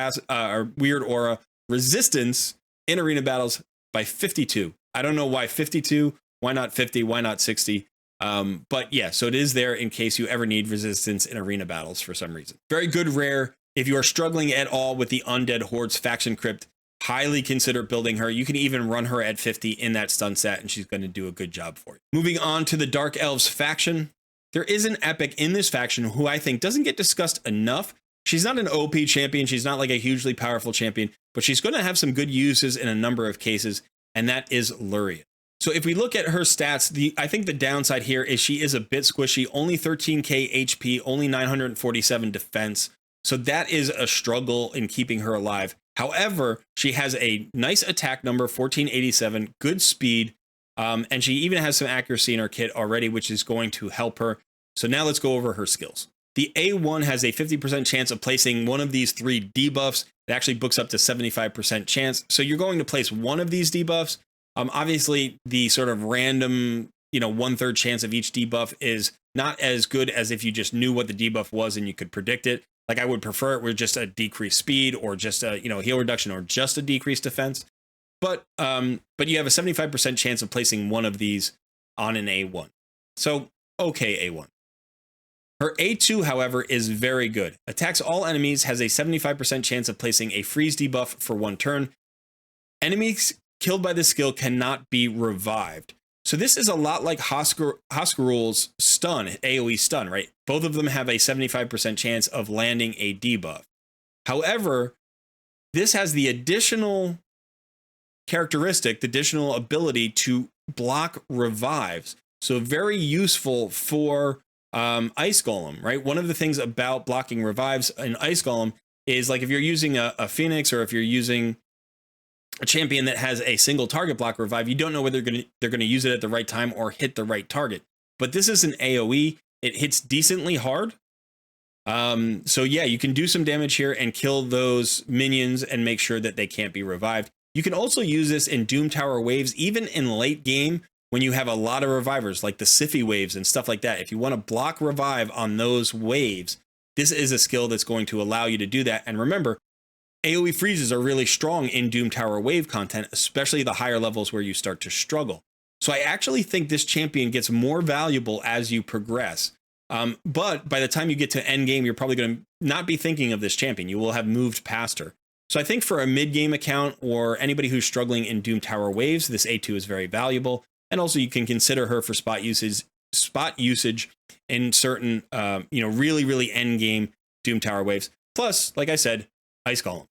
weird aura. Resistance in Arena Battles by 52. I don't know why 52, why not 50, why not 60? But yeah, so it is there in case you ever need resistance in Arena Battles for some reason. Very good rare. If you are struggling at all with the Undead Hordes faction crypt, highly consider building her. You can even run her at 50 in that stun set, and she's going to do a good job for you. Moving on to the Dark Elves faction. There is an epic in this faction who I think doesn't get discussed enough. She's not an OP champion. She's not like a hugely powerful champion, but she's going to have some good uses in a number of cases, and that is Luria. So if we look at her stats, I think the downside here is she is a bit squishy, only 13k HP, only 947 defense. So that is a struggle in keeping her alive. However, she has a nice attack number, 1487, good speed, and she even has some accuracy in her kit already, which is going to help her. So now let's go over her skills. The A1 has a 50% chance of placing one of these 3 debuffs. It actually books up to 75% chance. So you're going to place one of these debuffs. Obviously, the sort of random, 1/3 chance of each debuff is not as good as if you just knew what the debuff was and you could predict it. Like I would prefer it with just a decreased speed or just a, heal reduction or just a decreased defense. But you have a 75% chance of placing one of these on an A1. So, okay, A1. Her A2, however, is very good. Attacks all enemies, has a 75% chance of placing a freeze debuff for 1 turn. Enemies killed by this skill cannot be revived. So this is a lot like Hoskarul's stun, AoE stun, right? Both of them have a 75% chance of landing a debuff. However, this has the additional characteristic, the additional ability to block revives. So very useful for Ice Golem, right? One of the things about blocking revives in Ice Golem is like if you're using a Phoenix or if you're using a champion that has a single target block revive, you don't know whether they're going to use it at the right time or hit the right target. But this is an AoE. It hits decently hard. So yeah, you can do some damage here and kill those minions and make sure that they can't be revived. You can also use this in Doom Tower waves, even in late game when you have a lot of revivers like the Siffy waves and stuff like that. If you want to block revive on those waves, this is a skill that's going to allow you to do that. And remember, AoE freezes are really strong in Doom Tower wave content, especially the higher levels where you start to struggle. So I actually think this champion gets more valuable as you progress. But by the time you get to end game, you're probably going to not be thinking of this champion. You will have moved past her. So I think for a mid-game account or anybody who's struggling in Doom Tower waves, this A2 is very valuable. And also you can consider her for spot usage in certain, really, really end game Doom Tower waves. Plus, like I said, Ice Golem.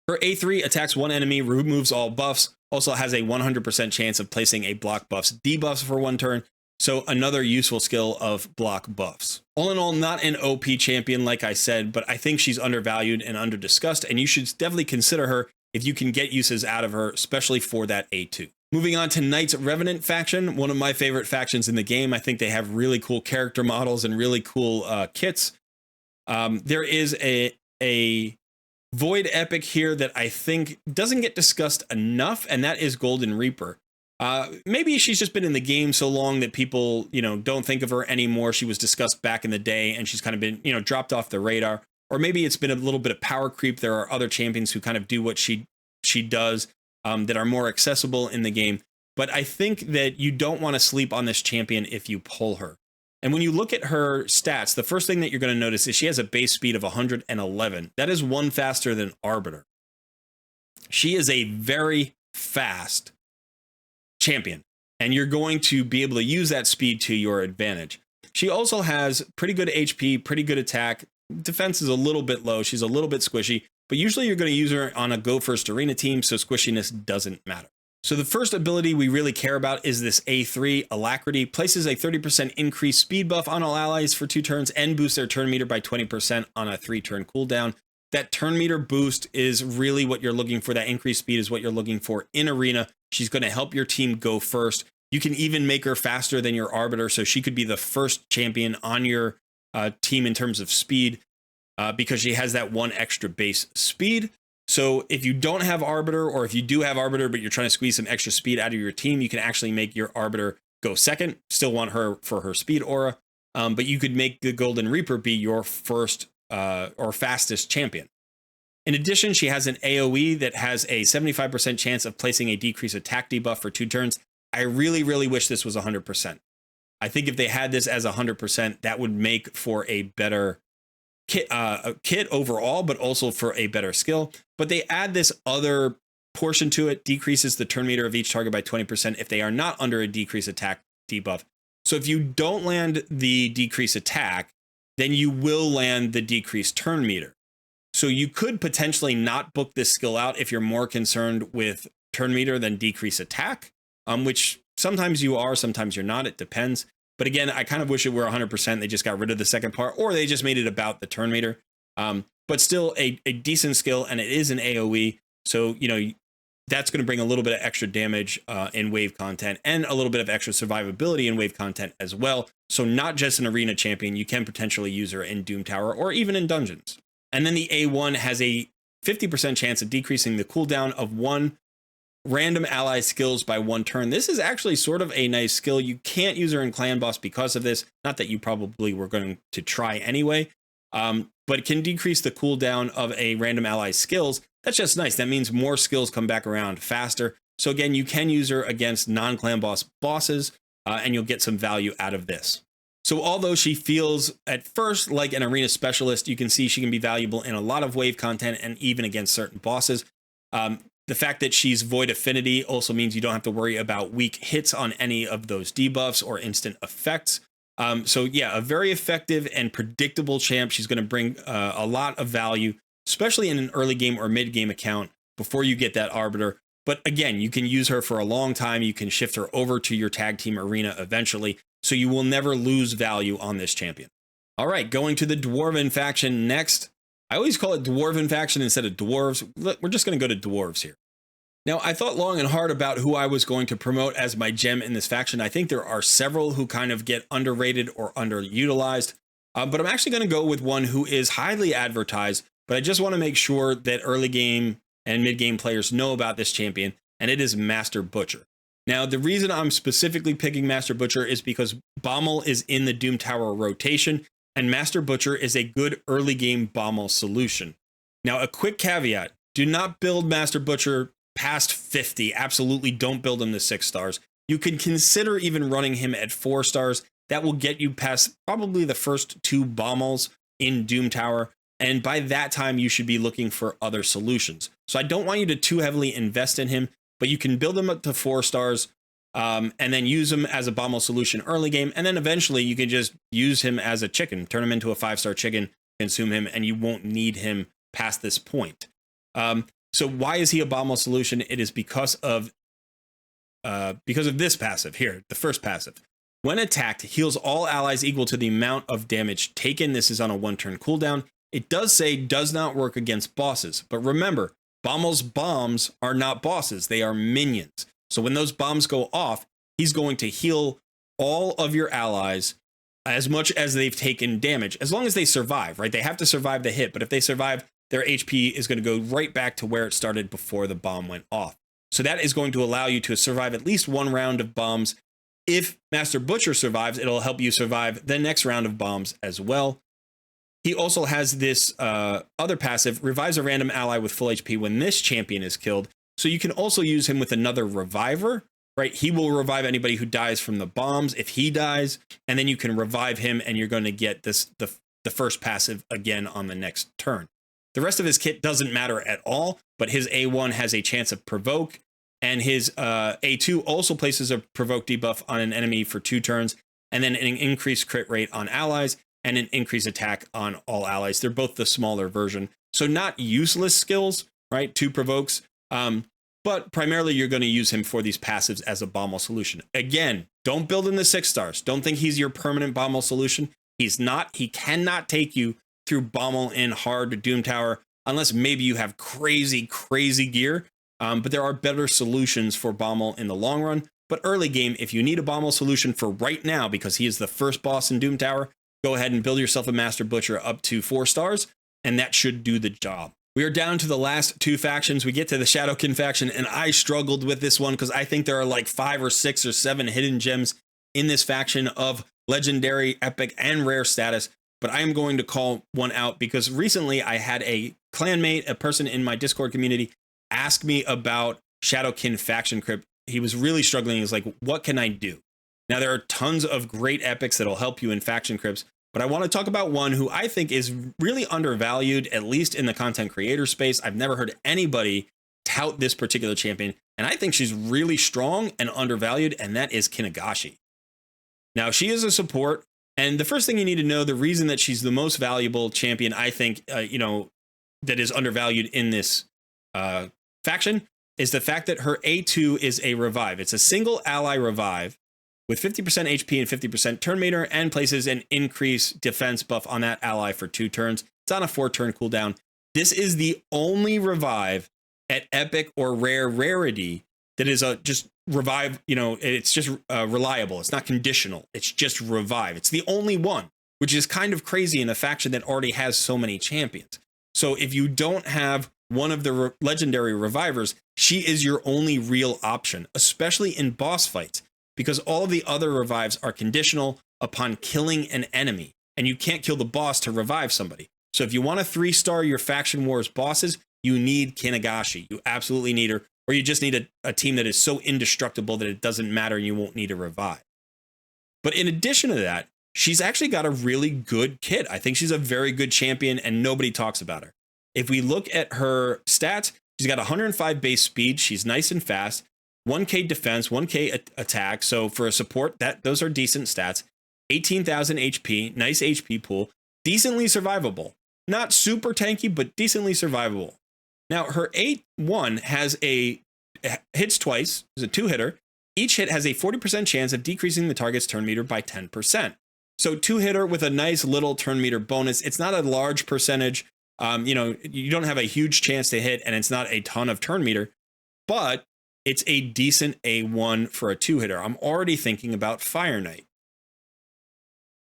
Her A3 attacks one enemy, removes all buffs, also has a 100% chance of placing a block buffs debuffs for one turn. So another useful skill of block buffs. All in all, not an OP champion, like I said, but I think she's undervalued and under-discussed, and you should definitely consider her if you can get uses out of her, especially for that A2. Moving on to Knight's Revenant faction, one of my favorite factions in the game. I think they have really cool character models and really cool kits. There is a Void Epic here that I think doesn't get discussed enough, and that is Golden Reaper. Maybe she's just been in the game so long that people, don't think of her anymore. She was discussed back in the day and she's kind of been, dropped off the radar. Or maybe it's been a little bit of power creep. There are other champions who kind of do what she does that are more accessible in the game. But I think that you don't want to sleep on this champion if you pull her. And when you look at her stats, the first thing that you're going to notice is she has a base speed of 111. That is one faster than Arbiter. She is a very fast champion, and you're going to be able to use that speed to your advantage. She also has pretty good HP, pretty good attack. Defense is a little bit low. She's a little bit squishy, but usually you're going to use her on a go first arena team, so squishiness doesn't matter. So the first ability we really care about is this A3, Alacrity. Places a 30% increased speed buff on all allies for 2 turns and boosts their turn meter by 20% on a 3-turn cooldown. That turn meter boost is really what you're looking for. That increased speed is what you're looking for in arena. She's going to help your team go first. You can even make her faster than your Arbiter, so she could be the first champion on your team in terms of speed because she has that one extra base speed. So if you don't have Arbiter, or if you do have Arbiter, but you're trying to squeeze some extra speed out of your team, you can actually make your Arbiter go second. Still want her for her speed aura, but you could make the Golden Reaper be your first or fastest champion. In addition, she has an AoE that has a 75% chance of placing a decreased attack debuff for 2 turns. I really, really wish this was 100%. I think if they had this as 100%, that would make for a better kit overall, but also for a better skill. But they add this other portion to it, decreases the turn meter of each target by 20% if they are not under a decreased attack debuff. So if you don't land the decreased attack, then you will land the decreased turn meter. So you could potentially not book this skill out if you're more concerned with turn meter than decreased attack, which sometimes you are, sometimes you're not. It depends. But again, I kind of wish it were 100%. They just got rid of the second part, or they just made it about the turn meter. But still a decent skill, and it is an AoE. So, that's going to bring a little bit of extra damage in wave content and a little bit of extra survivability in wave content as well. So not just an arena champion, you can potentially use her in Doom Tower or even in dungeons. And then the A1 has a 50% chance of decreasing the cooldown of 1 random ally skills by 1 turn. This is actually sort of a nice skill. You can't use her in Clan Boss because of this. Not that you probably were going to try anyway, but it can decrease the cooldown of a random ally skills. That's just nice. That means more skills come back around faster. So again, you can use her against non-Clan Boss bosses, and you'll get some value out of this. So although she feels at first like an arena specialist, you can see she can be valuable in a lot of wave content and even against certain bosses. The fact that she's Void Affinity also means you don't have to worry about weak hits on any of those debuffs or instant effects. So yeah, a very effective and predictable champ. She's going to bring a lot of value, especially in an early game or mid game account before you get that Arbiter. But again, you can use her for a long time. You can shift her over to your tag team arena eventually. So you will never lose value on this champion. All right, going to the Dwarven faction next. I always call it Dwarven faction instead of dwarves. We're just going to go to dwarves here. Now, I thought long and hard about who I was going to promote as my gem in this faction. I think there are several who kind of get underrated or underutilized, but I'm actually going to go with one who is highly advertised, but I just want to make sure that early game and mid game players know about this champion, and it is Master Butcher. Now, the reason I'm specifically picking Master Butcher is because Bommel is in the Doom Tower rotation, and Master Butcher is a good early game Bommel solution. Now, a quick caveat, do not build Master Butcher past 50. Absolutely don't build him to 6 stars. You can consider even running him at 4 stars. That will get you past probably the first 2 Bommels in Doom Tower. And by that time, you should be looking for other solutions. So I don't want you to too heavily invest in him, but you can build him up to 4 stars and then use him as a Bommel solution early game. And then eventually you can just use him as a chicken, turn him into a 5-star chicken, consume him, and you won't need him past this point. So why is he a Bommel solution? It is because of this passive here, the first passive. When attacked, heals all allies equal to the amount of damage taken. This is on a 1-turn cooldown. It does say does not work against bosses, but remember, Bommel's bombs are not bosses, they are minions. So when those bombs go off, he's going to heal all of your allies as much as they've taken damage, as long as they survive, right? They have to survive the hit, but if they survive, their HP is going to go right back to where it started before the bomb went off. So that is going to allow you to survive at least 1 round of bombs. If Master Butcher survives, it'll help you survive the next round of bombs as well. He also has this other passive, revives a random ally with full HP when this champion is killed. So you can also use him with another reviver, right? He will revive anybody who dies from the bombs if he dies, and then you can revive him and you're going to get the first passive again on the next turn. The rest of his kit doesn't matter at all, but his A1 has a chance of provoke, and his A2 also places a provoke debuff on an enemy for 2 turns, and then an increased crit rate on allies, and an increased attack on all allies. They're both the smaller version. So not useless skills, right? 2 provokes. But primarily you're going to use him for these passives as a Bommel solution. Again, don't build in the 6 stars. Don't think he's your permanent Bommel solution. He's not. He cannot take you through Bommel in hard Doom Tower, unless maybe you have crazy gear. But there are better solutions for Bommel in the long run. But early game, if you need a Bommel solution for right now, because he is the first boss in Doom Tower, go ahead and build yourself a Master Butcher up to 4 stars, and that should do the job. We are down to the last 2 factions. We get to the Shadowkin faction, and I struggled with this one because I think there are like 5 or 6 or 7 hidden gems in this faction of legendary, epic, and rare status. But I am going to call one out because recently I had a clanmate, a person in my Discord community, ask me about Shadowkin faction crypt. He was really struggling. He was like, what can I do? Now, there are tons of great epics that'll help you in faction crypts, but I want to talk about one who I think is really undervalued, at least in the content creator space. I've never heard anybody tout this particular champion, and I think she's really strong and undervalued, and that is Kinagashi. Now, she is a support, and the first thing you need to know, the reason that she's the most valuable champion, I think, that is undervalued in this faction, is the fact that her A2 is a revive. It's a single ally revive with 50% HP and 50% turn meter, and places an increased defense buff on that ally for 2 turns. It's on a 4-turn cooldown. This is the only revive at epic or rare rarity that is a just revive, it's just reliable. It's not conditional. It's just revive. It's the only one, which is kind of crazy in a faction that already has so many champions. So if you don't have one of the legendary revivers, she is your only real option, especially in boss fights, because all of the other revives are conditional upon killing an enemy, and you can't kill the boss to revive somebody. So if you want to 3-star your Faction Wars bosses, you need Kinagashi. You absolutely need her, or you just need a team that is so indestructible that it doesn't matter and you won't need a revive. But in addition to that, she's actually got a really good kit. I think she's a very good champion, and nobody talks about her. If we look at her stats, she's got 105 base speed. She's nice and fast. 1k defense, 1k attack. So for a support, those are decent stats. 18,000 HP, nice HP pool, decently survivable. Not super tanky, but decently survivable. Now her A1 hits twice, is a 2-hitter. Each hit has a 40% chance of decreasing the target's turn meter by 10%. So 2-hitter with a nice little turn meter bonus. It's not a large percentage. You don't have a huge chance to hit, and it's not a ton of turn meter, but it's a decent A1 for a 2-hitter. I'm already thinking about Fire Knight.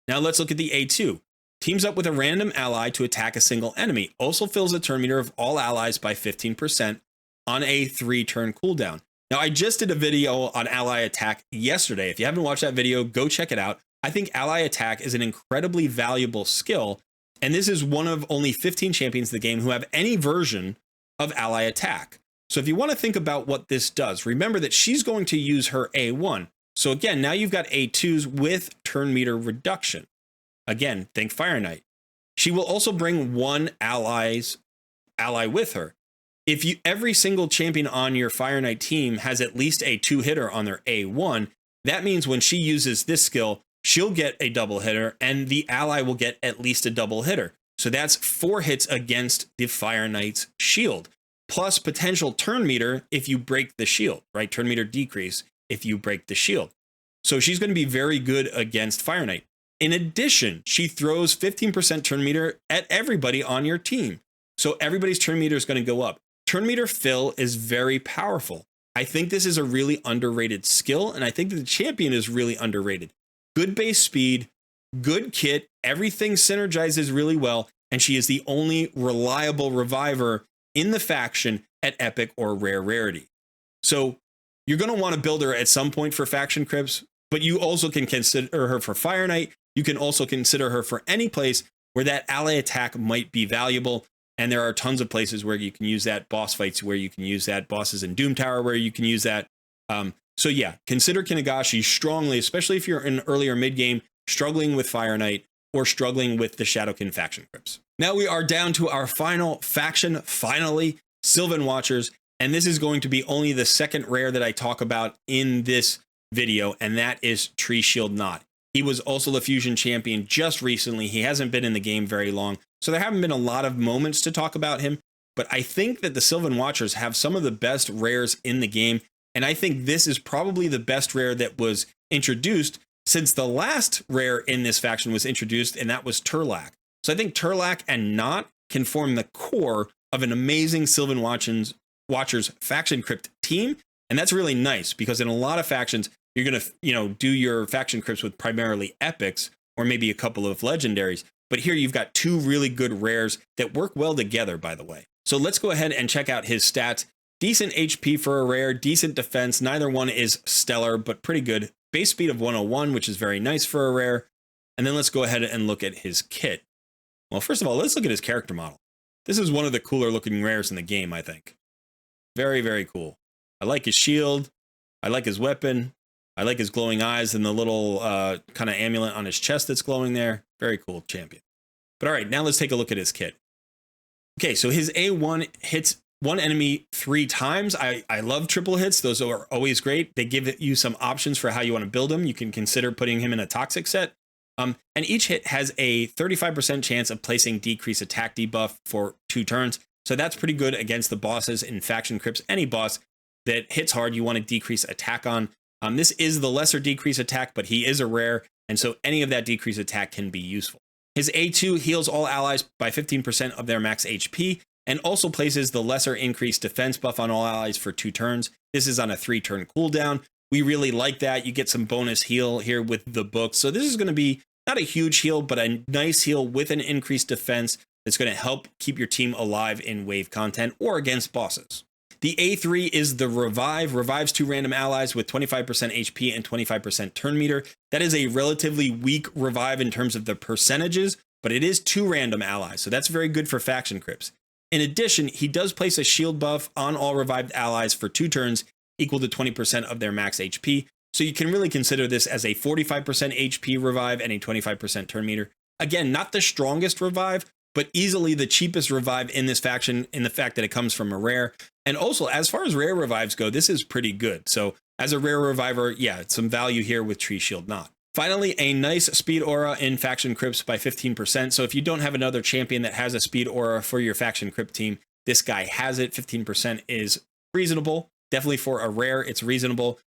Now let's look at the A2. Teams up with a random ally to attack a single enemy. Also fills the turn meter of all allies by 15% on a 3-turn cooldown. Now, I just did a video on ally attack yesterday. If you haven't watched that video, go check it out. I think ally attack is an incredibly valuable skill, and this is one of only 15 champions in the game who have any version of ally attack. So if you want to think about what this does, remember that she's going to use her A1. So again, now you've got A2s with turn meter reduction. Again, think Fire Knight. She will also bring one ally with her. If every single champion on your Fire Knight team has at least a 2-hitter on their A1, that means when she uses this skill, she'll get a double hitter and the ally will get at least a double hitter. So that's 4 hits against the Fire Knight's shield, plus potential turn meter if you break the shield, right? Turn meter decrease if you break the shield. So she's going to be very good against Fire Knight. In addition, she throws 15% turn meter at everybody on your team. So everybody's turn meter is going to go up. Turn meter fill is very powerful. I think this is a really underrated skill, and I think that the champion is really underrated. Good base speed, good kit, everything synergizes really well, and she is the only reliable reviver in the faction at epic or rare rarity. So you're going to want to build her at some point for faction crypts, but you also can consider her for Fire Knight. You can also consider her for any place where that ally attack might be valuable. And there are tons of places where you can use that, boss fights where you can use that, bosses in Doom Tower where you can use that. So yeah, consider Kinagashi strongly, especially if you're in earlier mid-game, struggling with Fire Knight or struggling with the Shadowkin faction crypts. Now we are down to our final faction, finally, Sylvan Watchers. And this is going to be only the second rare that I talk about in this video, and that is Tree Shield Knot. He was also the Fusion champion just recently. He hasn't been in the game very long, so there haven't been a lot of moments to talk about him. But I think that the Sylvan Watchers have some of the best rares in the game, and I think this is probably the best rare that was introduced since the last rare in this faction was introduced, and that was Turlac. So I think Turlac and Knot can form the core of an amazing Sylvan Watchers faction crypt team, and that's really nice because in a lot of factions you're going to do your faction crypts with primarily epics or maybe a couple of legendaries, but here you've got 2 really good rares that work well together, by the way. So let's go ahead and check out his stats. Decent HP for a rare, decent defense, neither one is stellar but pretty good. Base speed of 101, which is very nice for a rare. And then let's go ahead and look at his kit. Well, first of all, let's look at his character model. This is one of the cooler looking rares in the game, I think. Very, very cool. I like his shield. I like his weapon. I like his glowing eyes and the little kind of amulet on his chest that's glowing there. Very cool champion. But all right, now let's take a look at his kit. Okay, so his A1 hits one enemy 3 times. I love triple hits. Those are always great. They give you some options for how you want to build him. You can consider putting him in a toxic set. And each hit has a 35% chance of placing decrease attack debuff for 2 turns. So that's pretty good against the bosses in faction crypts. Any boss that hits hard, you want to decrease attack on. This is the lesser decrease attack, but he is a rare, and so any of that decrease attack can be useful. His A2 heals all allies by 15% of their max HP, and also places the lesser increased defense buff on all allies for 2 turns. This is on a 3-turn cooldown. We really like that. You get some bonus heal here with the book. So this is going to be not a huge heal, but a nice heal with an increased defense that's going to help keep your team alive in wave content or against bosses. The A3 is the Revive. Revives 2 random allies with 25% HP and 25% turn meter. That is a relatively weak revive in terms of the percentages, but it is 2 random allies, so that's very good for faction crypts. In addition, he does place a shield buff on all revived allies for 2 turns, equal to 20% of their max HP. So you can really consider this as a 45% HP revive and a 25% turn meter. Again, not the strongest revive, but easily the cheapest revive in this faction in the fact that it comes from a rare. And also, as far as rare revives go, this is pretty good. So as a rare reviver, yeah, some value here with Tree Shield Knot. Finally, a nice speed aura in faction crypts by 15%. So if you don't have another champion that has a speed aura for your faction crypt team, this guy has it. 15% is reasonable. Definitely for a rare, it's reasonable.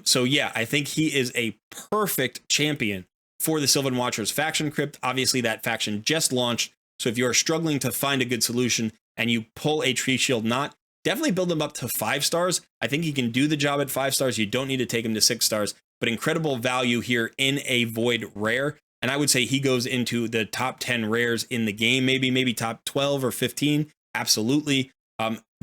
So yeah, I think he is a perfect champion for the Sylvan Watchers faction crypt. Obviously, that faction just launched. So if you are struggling to find a good solution and you pull a Tree Shield Knot, definitely build him up to 5 stars. I think he can do the job at 5 stars. You don't need to take him to 6 stars, but incredible value here in a Void rare. And I would say he goes into the top 10 rares in the game, maybe top 12 or 15. Absolutely.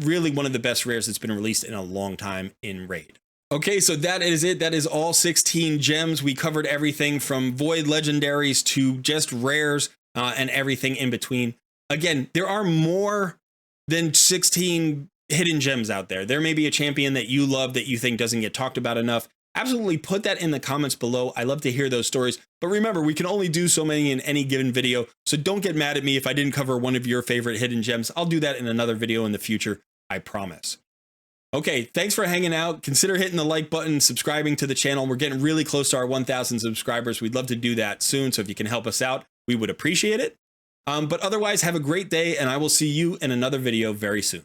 Really one of the best rares that's been released in a long time in Raid. Okay, so that is it. That is all 16 gems. We covered everything from void legendaries to just rares and everything in between. Again, there are more than 16 hidden gems out there. There may be a champion that you love that you think doesn't get talked about enough. Absolutely put that in the comments below. I love to hear those stories. But remember, we can only do so many in any given video. So don't get mad at me if I didn't cover one of your favorite hidden gems. I'll do that in another video in the future, I promise. Okay, thanks for hanging out. Consider hitting the like button, subscribing to the channel. We're getting really close to our 1,000 subscribers. We'd love to do that soon. So if you can help us out, we would appreciate it. But otherwise, have a great day, and I will see you in another video very soon.